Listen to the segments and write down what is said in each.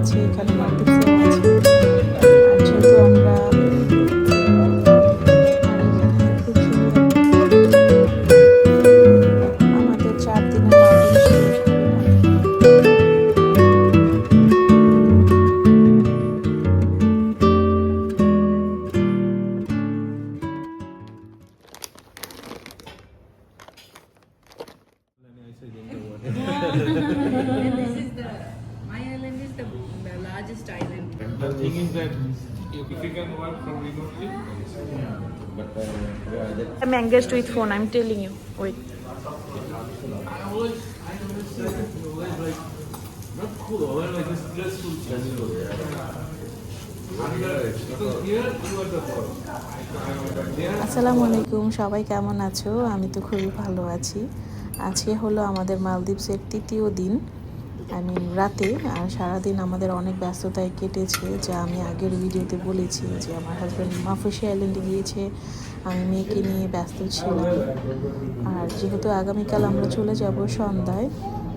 আছে, এখানে মালদ্বীপসেও আছে। আর যেহেতু আমরা খুব সুন্দর আমাদের 4 দিনের মালদ্বীপ শেষ খুবই ভালো। This is my island is the largest island. The thing is that if you can work from remotely, I'm engaged with phone, I'm telling you. Wait. I always say that you always like not cool, always like stressful. Because here you are the boss. আসসালামু আলাইকুম, সবাই কেমন আছো? আমি তো খুবই ভালো আছি। আজকে হলো আমাদের মালদ্বীপসের 3য় দিন, রাতে। আর সারাদিন আমাদের অনেক ব্যস্ততায় কেটেছে, যা আমি আগের ভিডিওতে বলেছি যে আমার হাজব্যান্ড মাফুসি আইল্যান্ডে গিয়েছে, আমি মেয়েকে নিয়ে ব্যস্ত ছিলাম। আর যেহেতু আগামীকাল আমরা চলে যাব সন্ধ্যায়,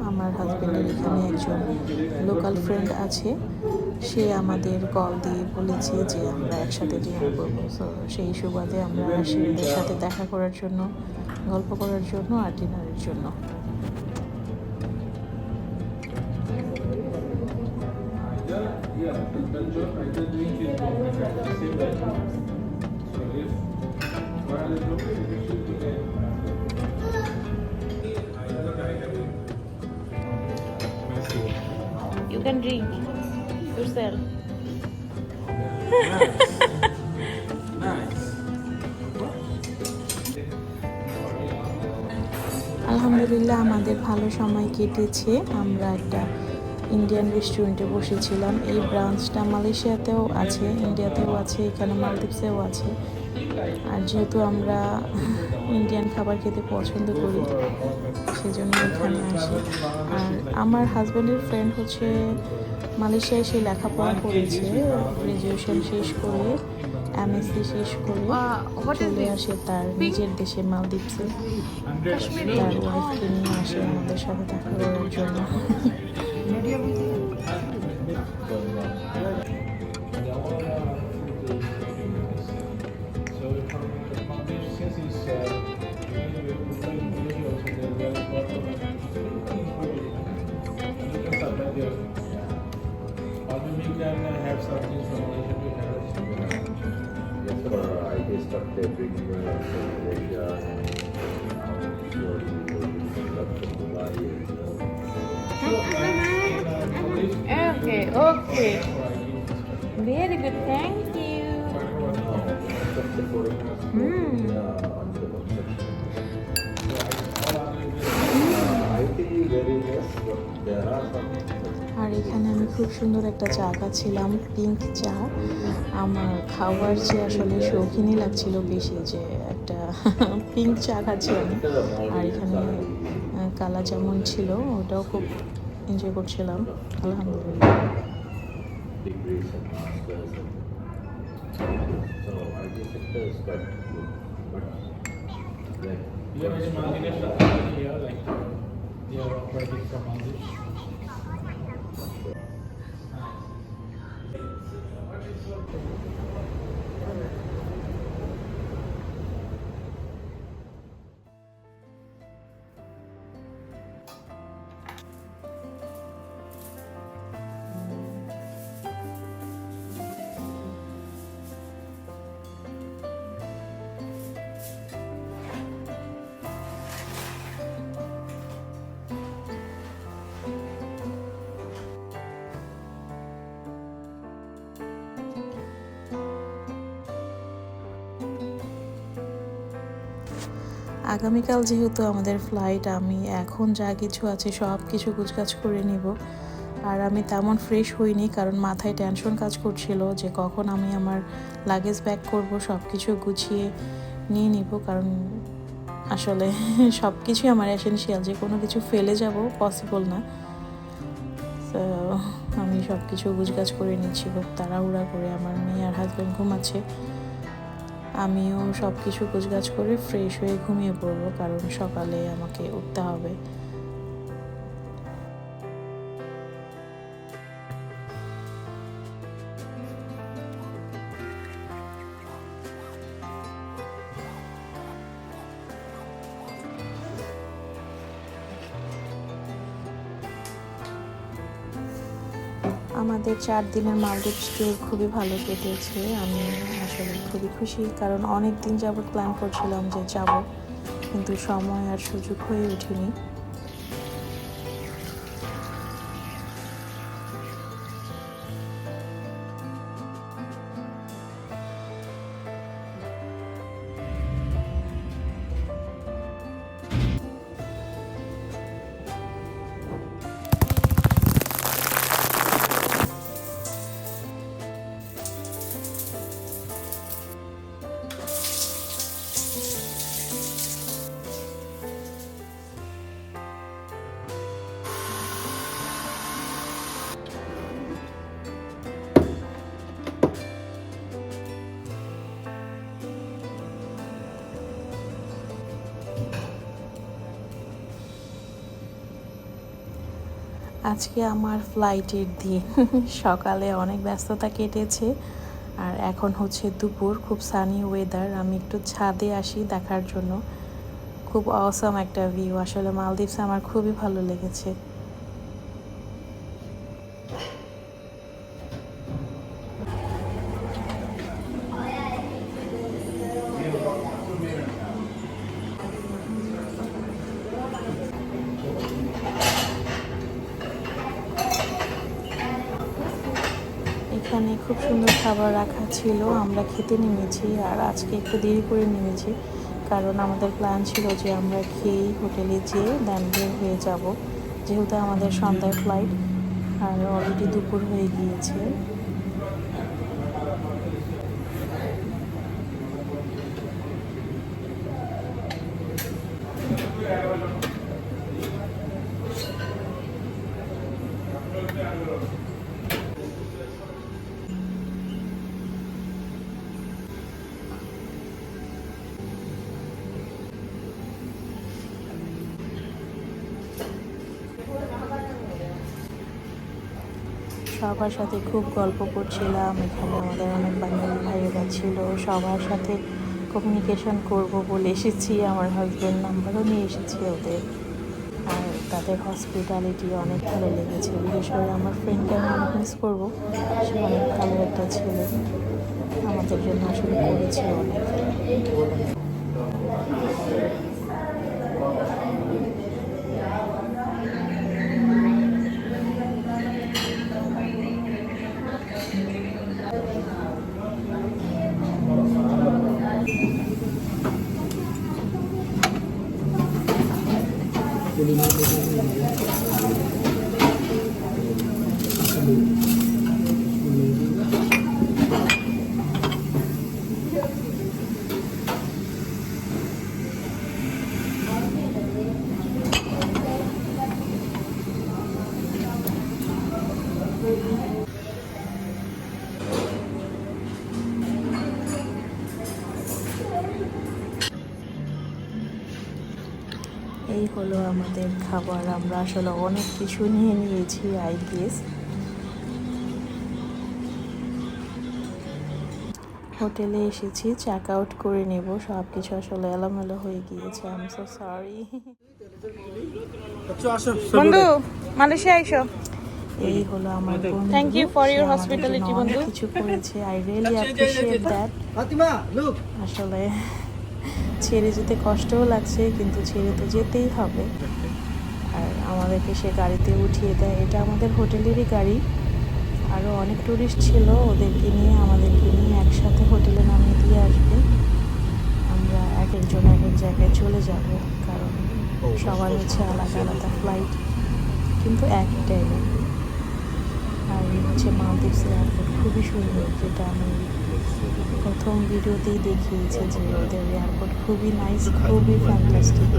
আমার হাজব্যান্ডের এখানে একজন লোকাল ফ্রেন্ড আছে, সে আমাদের কল দিয়ে বলেছে যে আমরা একসাথে ডিনার করবো। সো সেই সুবাদে আমরা শিশুদের সাথে দেখা করার জন্য, গল্প করার জন্য আর ডিনারের জন্য। You can drink yourself. আলহামদুলিল্লাহ আমাদের ভালো সময় কেটেছে। আমরা একটা ইন্ডিয়ান রেস্টুরেন্টে বসেছিলাম। এই ব্রাঞ্চটা মালয়েশিয়াতেও আছে, ইন্ডিয়াতেও আছে, এখানে মালদ্বীপসেও আছে। আর যেহেতু আমরা ইন্ডিয়ান খাবার খেতে পছন্দ করি, সেজন্য এখানে আসি। আর আমার হাজব্যান্ডের ফ্রেন্ড হচ্ছে মালয়েশিয়ায়, সে লেখাপড়া করেছে, গ্রাজুয়েশন শেষ করে এমএসসি শেষ করে চলে আসে তার নিজের দেশে মালদ্বীপসে। তার ওয়াইফকে নিয়ে আসে আমাদের সাথে দেখা করার জন্য। Have something from Malaysia to have. Yes, for IT structure, bringing Malaysia and Dubai. Okay, okay. Very good, thank you. IT very less, but there are some. আর এখানে আমি খুব সুন্দর একটা চা খাচ্ছিলাম, পিঙ্ক চা। আমার খাওয়ার চেয়ে আসলে শৌখিনই লাগছিল বেশি, যে একটা পিঙ্ক চা খাচ্ছি আমি। আর এখানে কালা জামুন ছিল, ওটাও খুব এনজয় করছিলাম। আলহামদুলিল্লাহ। Degrees and masters. So IT sector is quite good, but like You have any multinational company here, like they are operating from Maldives. আগামীকাল যেহেতু আমাদের ফ্লাইট, আমি এখন যা কিছু আছে সব কিছু গুছগাছ করে নিব। আর আমি তেমন ফ্রেশ হইনি, কারণ মাথায় টেনশন কাজ করছিল যে কখন আমি আমার লাগেজ ব্যাক করব, সব কিছু গুছিয়ে নিয়ে নিব। কারণ আসলে সব কিছুই আমার এসেনশিয়াল, যে কোনো কিছু ফেলে যাব পসিবল না। তো আমি সব কিছু গুছগাছ করে নিচ্ছি খুব তাড়াহুড়া করে। আমার মেয়ে আর হাজব্যান্ড ঘুমাচ্ছে, আমিও সব কিছু গোছগাছ করে ফ্রেশ হয়ে ঘুমিয়ে পড়বো, কারণ সকালে আমাকে উঠতে হবে। আমাদের 4 দিনের মালদ্বীপ ট্যুর খুবই ভালো কেটেছে। আমি আসলে খুবই খুশি, কারণ অনেক দিন যাবত প্ল্যান করছিলাম যে যাব, কিন্তু সময় আর সুযোগ হয়ে ওঠেনি। আজকে আমার ফ্লাইটের দিন। সকালে অনেক ব্যস্ততা কেটেছে, আর এখন হচ্ছে দুপুর। খুব সানি ওয়েদার। আমি একটু ছাদে আসি দেখার জন্য। খুব অসাম একটা ভিউ। আসলে মালদ্বীপস আমার খুবই ভালো লেগেছে। এখানে খুব সুন্দর খাবার রাখা ছিল, আমরা খেতে নেমেছি। আর আজকে একটু দেরি করে নেমেছি, কারণ আমাদের প্ল্যান ছিল যে আমরা খেয়েই হোটেলে যেয়ে দেন বের হয়ে যাব, যেহেতু আমাদের সন্ধ্যায় ফ্লাইট। আর অলরেডি দুপুর হয়ে গিয়েছে। সবার সাথে খুব গল্প করছিলাম। এখানে আমাদের অনেক বাঙালি ভাইয়েরা ছিল। সবার সাথে কমিউনিকেশন করব বলে এসেছি। আমার হাজব্যান্ড নাম্বারও নিয়ে এসেছি ওদের। আর তাদের হসপিটালিটি অনেক ভালো লেগেছে। বিশেষ করে আমার ফ্রেন্ডকে আমি অনেক মিস করবো। সে অনেক ভালো একটা ছেলে, আমাদের জন্য আসলে করেছে অনেক। এই হলো আমাদের খাবার। আমরা আসলে অনেক কিছু নিয়ে নিয়েছি আই গেস। হোটেলে এসেছি, চেক আউট করে নেব। সব কিছু আসলে এলোমেলো হয়ে গিয়েছে। I am so sorry. বন্ধু মালয়েশিয়া আইসো। এই হলো আমার বন্ধু। Thank you for your সে আমাদের hospitality, জন্য অনেক বন্ধু। কিছু করেছে। I really appreciate that. আসলে ছেড়ে যেতে কষ্টও লাগছে, কিন্তু ছেড়ে তো যেতেই হবে। আর আমাদেরকে সে গাড়িতে উঠিয়ে দেয়। এটা আমাদের হোটেলেরই গাড়ি। আরও অনেক টুরিস্ট ছিল, ওদেরকে নিয়ে আমাদেরকে নিয়ে একসাথে হোটেলে নামিয়ে দিয়ে আসবে। আমরা এক একজন এক এক জায়গায় চলে যাব, কারণ সবার হচ্ছে আলাদা আলাদা ফ্লাইট, কিন্তু একই টাইমে। আর এই হচ্ছে মালদ্বীপস এয়ারপোর্ট। খুবই সুন্দর, যেটা আমি প্রথম ভিডিওতেই দেখিয়েছি যে ওদের এয়ারপোর্ট খুবই নাইস, খুবই ফ্যান্টাস্টিক।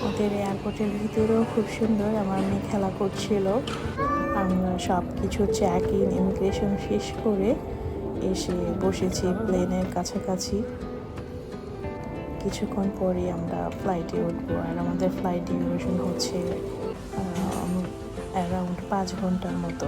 ওদের এয়ারপোর্টের ভিতরেও খুব সুন্দর। আমার মেয়ে খেলা করছিল। আমরা সব কিছু চেক ইন, ইমিগ্রেশন শেষ করে এসে বসেছি প্লেনের কাছাকাছি। কিছুক্ষণ পরে আমরা ফ্লাইটে উঠবো। আর আমাদের ফ্লাইট ডিউরেশন হচ্ছে 5 ঘন্টার মতো।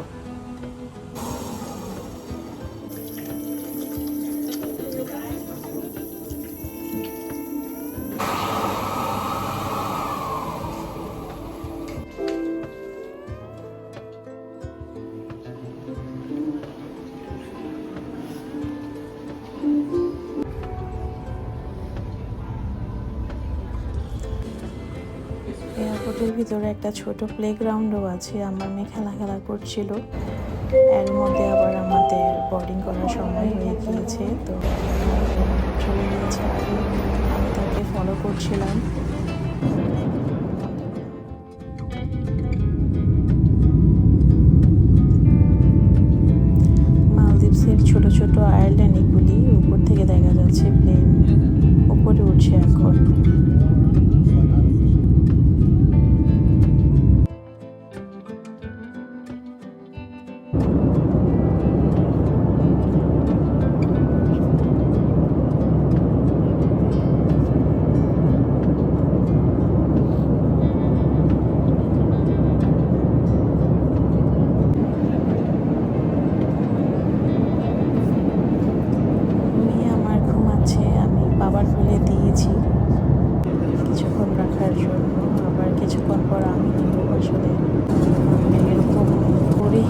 এয়ারপোর্টের ভিতরে একটা ছোট প্লেগ্রাউন্ডও আছে, আমার মেয়ে খেলা করছিল। এর মধ্যে আবার আমাদের বোর্ডিং করার সময় হয়ে গিয়েছে, তো চলে গিয়েছে আগে, আমি তাকে ফলো করছিলাম। মালদ্বীপসের ছোট ছোট আইল্যান্ডগুলি উপর থেকে দেখা যাচ্ছে, প্লেন উপরে উঠছে এখন। বাবার কোলে দিয়েছি কিছুক্ষণ রাখার জন্য, আবার কিছুক্ষণ পর আমি নিব। আসলে এরকম করে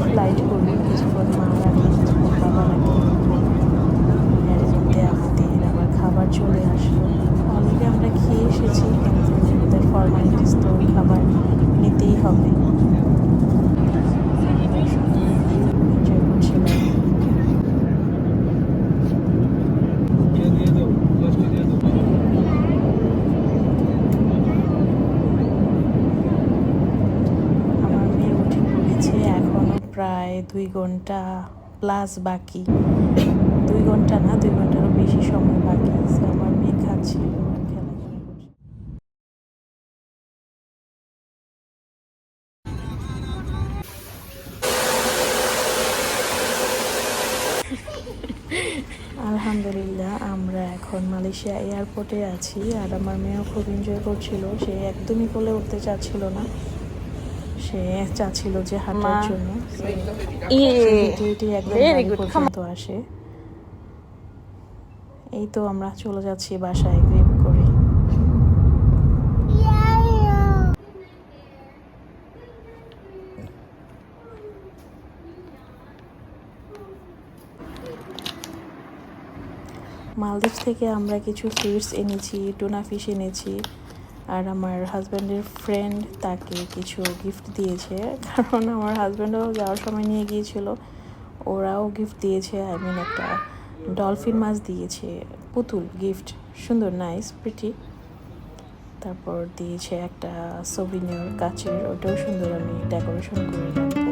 ফ্লাইট করবো, কিছুক্ষণ মা রাখি, কিছুক্ষণ বাবা রাখি। এর মধ্যে আমাদের আবার খাবার চলে আসলো। অলরেডি আমরা খেয়ে এসেছি, কিন্তু আমাদের ফরমালিটিস তো খাবার নিতেই হবে। এনজয় করছিলাম। প্রায় 2 ঘন্টা প্লাস বাকি, 2 ঘন্টা না, 2 ঘন্টারও বেশি সময় বাকি। আমার মেয়ে খাচ্ছিল আর খেলাধুলা করছে। আলহামদুলিল্লাহ, আমরা এখন মালয়েশিয়া এয়ারপোর্টে আছি, আর আমার মেয়েও খুব এনজয় করছিল। সে একদমই কোলে উঠতে চাচ্ছিল না, সে চাচ্ছিল যে হাঁটার জন্য। একদম পর্যন্ত আসে। এই তো আমরা চলে যাচ্ছি বাসায় গ্রিপ করে। মালদ্বীপ থেকে আমরা কিছু ফিশ এনেছি, টুনা ফিশ এনেছি, আর আমার হাজব্যান্ডের ফ্রেন্ড তাকে কিছু গিফট দিয়েছে, কারণ আমার হাজব্যান্ডও যাওয়ার সময় নিয়ে গিয়েছিল, ওরাও গিফট দিয়েছে। একটা ডলফিন মাছ দিয়েছে, পুতুল গিফট, সুন্দর, নাইস, প্রিটি। তারপর দিয়েছে একটা সোভিনিয়র কাচের, ওটাও সুন্দর, আমি ডেকোরেশন করে রাখবো।